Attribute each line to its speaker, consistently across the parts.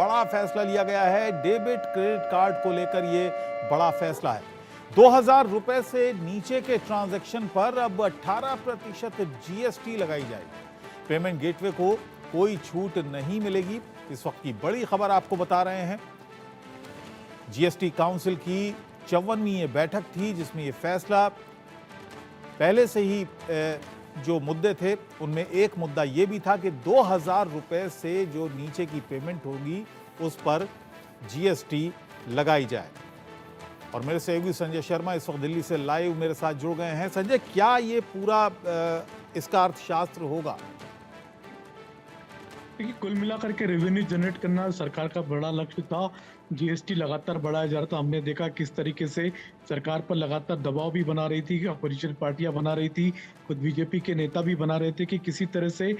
Speaker 1: बड़ा फैसला लिया गया है। डेबिट क्रेडिट कार्ड को लेकर ये बड़ा फैसला है। 2000 रुपए से नीचे के ट्रांजैक्शन पर अब 18% जीएसटी लगाई जाएगी। पेमेंट गेटवे को कोई छूट नहीं मिलेगी। इस वक्त की बड़ी खबर आपको बता रहे हैं। जीएसटी काउंसिल की 54वीं बैठक थी, जिसमें यह फैसला पहले से ही जो मुद्दे थे उनमें एक मुद्दा यह भी था कि 2000 रुपए से जो नीचे की पेमेंट होगी उस पर जीएसटी लगाई जाए। और मेरे सहयोगी संजय शर्मा इस वक्त दिल्ली से लाइव मेरे साथ जुड़ गए हैं। संजय, क्या ये पूरा इसका अर्थशास्त्र होगा?
Speaker 2: देखिए, कुल मिलाकर के रेवेन्यू जनरेट करना सरकार का बड़ा लक्ष्य था। जीएसटी लगातार बढ़ाया जा रहा था। हमने देखा किस तरीके से सरकार पर लगातार दबाव भी बना रही थी, अपोजिशन पार्टियां बना रही थी, खुद बीजेपी के नेता भी बना रहे थे कि किसी तरह से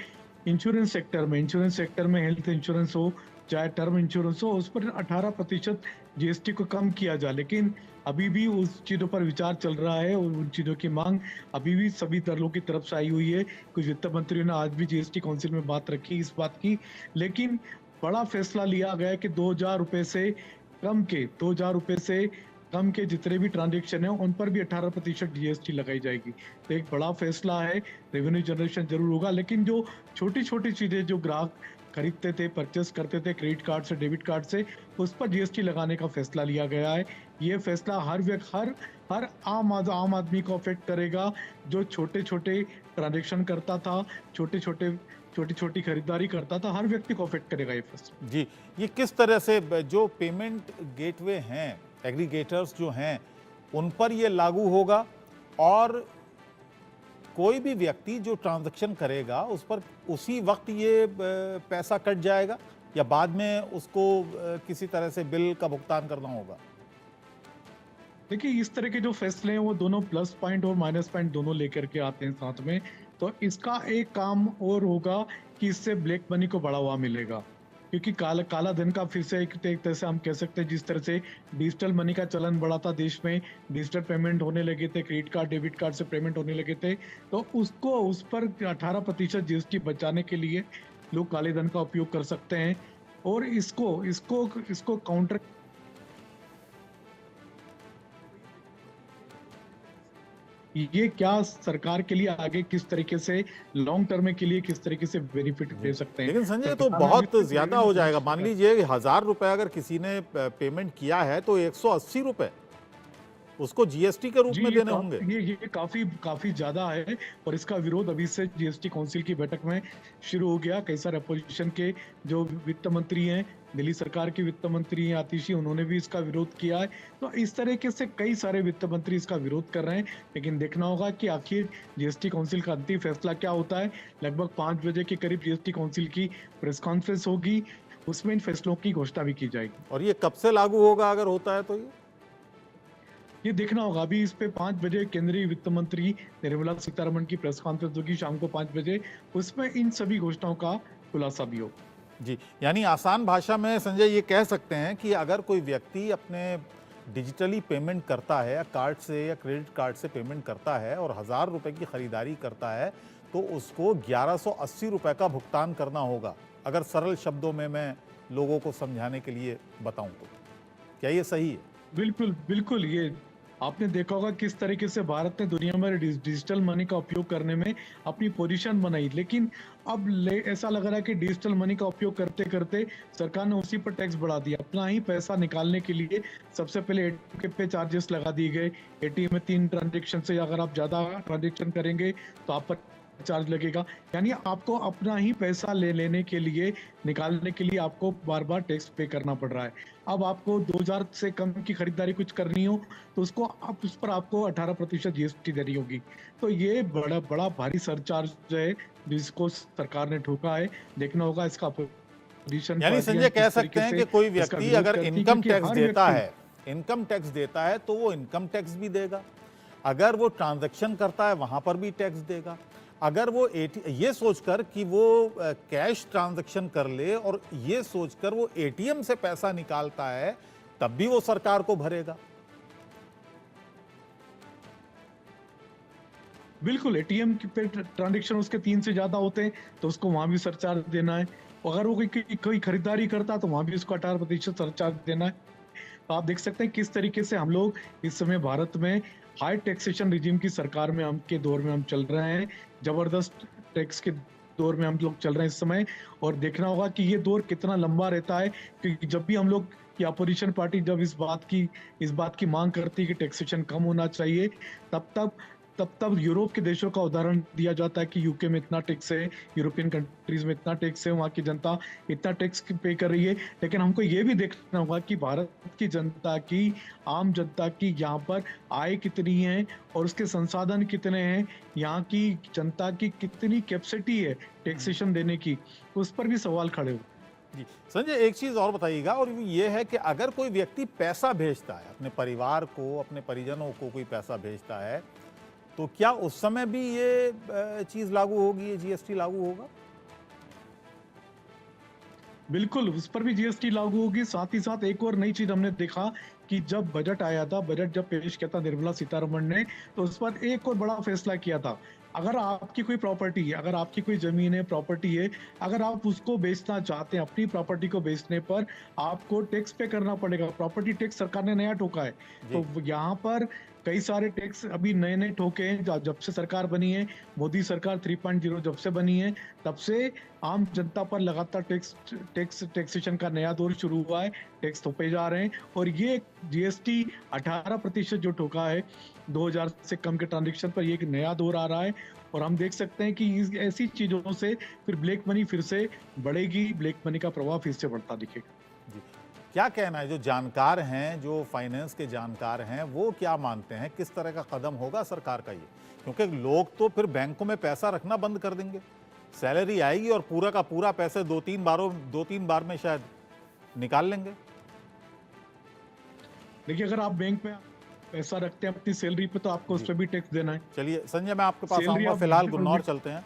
Speaker 2: इंश्योरेंस सेक्टर में हेल्थ इंश्योरेंस हो चाहे टर्म इंश्योरेंस हो, उस पर 18% जीएसटी को कम किया जाए। लेकिन अभी भी उस चीजों पर विचार चल रहा है और उन चीजों की मांग अभी भी सभी दलों की तरफ से आई हुई है। कुछ वित्त मंत्रियों ने आज भी जीएसटी काउंसिल में बात रखी इस बात की। लेकिन बड़ा फैसला लिया गया कि 2000 रुपए से कम के जितने भी ट्रांजेक्शन है उन पर भी 18% जीएसटी लगाई जाएगी। तो एक बड़ा फैसला है। रेवेन्यू जनरेशन जरूर होगा, लेकिन जो छोटी छोटी चीजें जो ग्राहक खरीदते थे, परचेस करते थे क्रेडिट कार्ड से, डेबिट कार्ड से, उस पर जीएसटी लगाने का फैसला लिया गया है। ये फैसला हर आम आदमी को अफेक्ट करेगा, जो छोटे छोटे ट्रांजेक्शन करता था, छोटी छोटी खरीदारी करता था, हर व्यक्ति को अफेक्ट करेगा ये फैसला।
Speaker 1: जी, ये किस तरह से जो पेमेंट गेटवे हैं, एग्रीगेटर्स जो हैं, उन पर ये लागू होगा और कोई भी व्यक्ति जो ट्रांजैक्शन करेगा उस पर उसी वक्त ये पैसा कट जाएगा या बाद में उसको किसी तरह से बिल का भुगतान करना होगा?
Speaker 2: देखिए, इस तरह के जो फैसले हैं वो दोनों प्लस पॉइंट और माइनस पॉइंट दोनों लेकर के आते हैं साथ में। तो इसका एक काम और होगा कि इससे ब्लैक मनी को बढ़ावा मिलेगा, क्योंकि काला धन का फिर से एक तरह से हम कह सकते हैं, जिस तरह से डिजिटल मनी का चलन बढ़ा था देश में, डिजिटल पेमेंट होने लगे थे, क्रेडिट कार्ड डेबिट कार्ड से पेमेंट होने लगे थे, तो उस पर 18% जीएसटी बचाने के लिए लोग काले धन का उपयोग कर सकते हैं। और इसको काउंटर ये क्या सरकार के लिए आगे किस तरीके से लॉन्ग टर्म के लिए किस तरीके से बेनिफिट दे सकते हैं।
Speaker 1: लेकिन संजय, तो बहुत ज्यादा हो जाएगा। मान लीजिए 1000 रुपए अगर किसी ने पेमेंट किया है तो 180 रुपए उसको जीएसटी के रूप में देने होंगे।
Speaker 2: ये काफी ज्यादा है और इसका विरोध अभी से जीएसटी काउंसिल की बैठक में शुरू हो गया। कई सारे अपोजिशन के जो वित्त मंत्री हैं, दिल्ली सरकार के वित्त मंत्री हैं आतिशी, उन्होंने भी इसका विरोध किया है। तो इस तरीके से कई सारे वित्त मंत्री इसका विरोध कर रहे हैं। लेकिन देखना होगा कि आखिर जीएसटी काउंसिल का अंतिम फैसला क्या होता है। लगभग 5 बजे के करीब जीएसटी काउंसिल की प्रेस कॉन्फ्रेंस होगी, उसमें इन फैसलों की घोषणा भी की जाएगी।
Speaker 1: और ये कब से लागू होगा अगर होता है तो?
Speaker 2: ये देखना होगा। अभी इस पे 5 बजे केंद्रीय वित्त मंत्री निर्मला सीतारमण की प्रेस कॉन्फ्रेंस होगी शाम को 5 बजे, उसमें इन सभी घोषणाओं का खुलासा भी हो।
Speaker 1: जी, यानी आसान भाषा में संजय ये कह सकते हैं कि अगर कोई व्यक्ति अपने डिजिटली पेमेंट करता है या कार्ड से या क्रेडिट कार्ड से पेमेंट करता है और 1000 रुपए की खरीदारी करता है तो उसको 1180 रुपए का भुगतान करना होगा। अगर सरल शब्दों में मैं लोगों को समझाने के लिए बताऊं तो क्या ये सही है?
Speaker 2: बिल्कुल ये आपने देखा होगा किस तरीके से भारत ने दुनिया में डिजिटल मनी का उपयोग करने में अपनी पोजीशन बनाई। लेकिन अब ऐसा लग रहा है कि डिजिटल मनी का उपयोग करते करते सरकार ने उसी पर टैक्स बढ़ा दिया। अपना ही पैसा निकालने के लिए सबसे पहले एटीएम पे चार्जेस लगा दिए गए। एटीएम में 3 ट्रांजेक्शन से अगर आप ज्यादा ट्रांजेक्शन करेंगे तो आप पर चार्ज लगेगा। यानी आपको अपना ही पैसा लेने के लिए, निकालने के लिए आपको बार बार टैक्स पे करना पड़ रहा है। अब आपको 2000 से कम की खरीदारी कुछ करनी हो तो उस पर आपको 18% जीएसटी देनी होगी। तो ये बड़ा भारी सरचार्ज है जिसको सरकार ने ठोका है। देखना होगा इसका अपोजिशन।
Speaker 1: यानी संजय कह सकते हैं कि कोई व्यक्ति अगर इनकम टैक्स देता है तो वो इनकम टैक्स भी देगा, अगर वो ट्रांजैक्शन करता है वहां पर भी टैक्स देगा, अगर वो ये सोचकर कि वो कैश ट्रांजैक्शन कर ले और ये सोचकर वो एटीएम से पैसा निकालता है तब भी वो सरकार को भरेगा।
Speaker 2: बिल्कुल, एटीएम पे ट्रांजैक्शन उसके 3 से ज्यादा होते हैं तो उसको वहां भी सरचार्ज देना है। अगर वो कोई खरीदारी करता है तो वहां भी उसको 18% सरचार्ज देना है। तो आप देख सकते हैं किस तरीके से हम लोग इस समय भारत में हाई टैक्सेशन रिजीम की सरकार में हम के दौर में हम चल रहे हैं। जबरदस्त टैक्स के दौर में हम लोग चल रहे हैं इस समय। और देखना होगा कि ये दौर कितना लंबा रहता है, क्योंकि जब भी हम लोग की अपोजिशन पार्टी जब इस बात की मांग करती है कि टैक्सेशन कम होना चाहिए, तब तब तब यूरोप के देशों का उदाहरण दिया जाता है कि यूके में इतना टैक्स है, यूरोपियन कंट्रीज में इतना टैक्स है, वहाँ की जनता इतना टैक्स पे कर रही है। लेकिन हमको ये भी देखना होगा कि भारत की जनता की, आम जनता की यहाँ पर आय कितनी है और उसके संसाधन कितने हैं, यहाँ की जनता की कितनी कैपेसिटी है टैक्सेशन देने की, उस पर भी सवाल खड़े हो।
Speaker 1: जी संजय, एक चीज और बताइएगा, और ये है कि अगर कोई व्यक्ति पैसा भेजता है अपने परिवार को, अपने परिजनों को कोई पैसा भेजता है, तो क्या उस समय भी ये चीज लागू होगी, ये जीएसटी लागू होगा?
Speaker 2: बिल्कुल, उस पर भी जीएसटी लागू होगी। साथ ही साथ एक और नई चीज़ हमने देखा कि जब बजट आया था, बजट जब पेश किया था निर्मला सीतारमण ने, तो उस पर एक और बड़ा फैसला किया था। अगर आपकी कोई प्रॉपर्टी है, अगर आपकी कोई ज़मीन है, प्रॉपर्टी है, अगर आप उसको बेचना चाहते हैं, अपनी प्रॉपर्टी को बेचने पर आपको टैक्स पे करना पड़ेगा। प्रॉपर्टी टैक्स सरकार ने नया ठोका है।
Speaker 1: जी।
Speaker 2: तो यहाँ पर कई सारे टैक्स अभी नए-नए ठोके हैं। जब से सरकार बनी है, मोदी सरकार 3.0 जब से बनी है, तब से आम जनता पर लगातार टैक्सेशन का नया दौर शुरू हुआ है। टैक्स थोपे जा रहे हैं और ये जीएसटी 18% जो ठोका है 2000 से कम के ट्रांजैक्शन पर, ये एक नया दौर आ रहा है। और हम देख सकते हैं कि ऐसी चीजों से फिर ब्लैक मनी फिर से बढ़ेगी, ब्लैक मनी का प्रभाव फिर से बढ़ता दिखेगा।
Speaker 1: जी, क्या कहना है, जो जानकार हैं, जो फाइनेंस के जानकार हैं, वो क्या मानते हैं, किस तरह का कदम होगा सरकार का ये? क्योंकि लोग तो फिर बैंकों में पैसा रखना बंद कर देंगे, सैलरी आएगी और पूरा का पूरा पैसे दो तीन बार में शायद निकाल लेंगे।
Speaker 2: देखिए, अगर आप बैंक में पैसा रखते हैं अपनी सैलरी पे, तो आपको उस
Speaker 1: जी
Speaker 2: पर भी टैक्स देना है।
Speaker 1: चलिए संजय, मैं आपके पास
Speaker 2: सैलरी
Speaker 1: आऊंगा,
Speaker 2: आप
Speaker 1: फिलहाल गुन्नौर चलते हैं।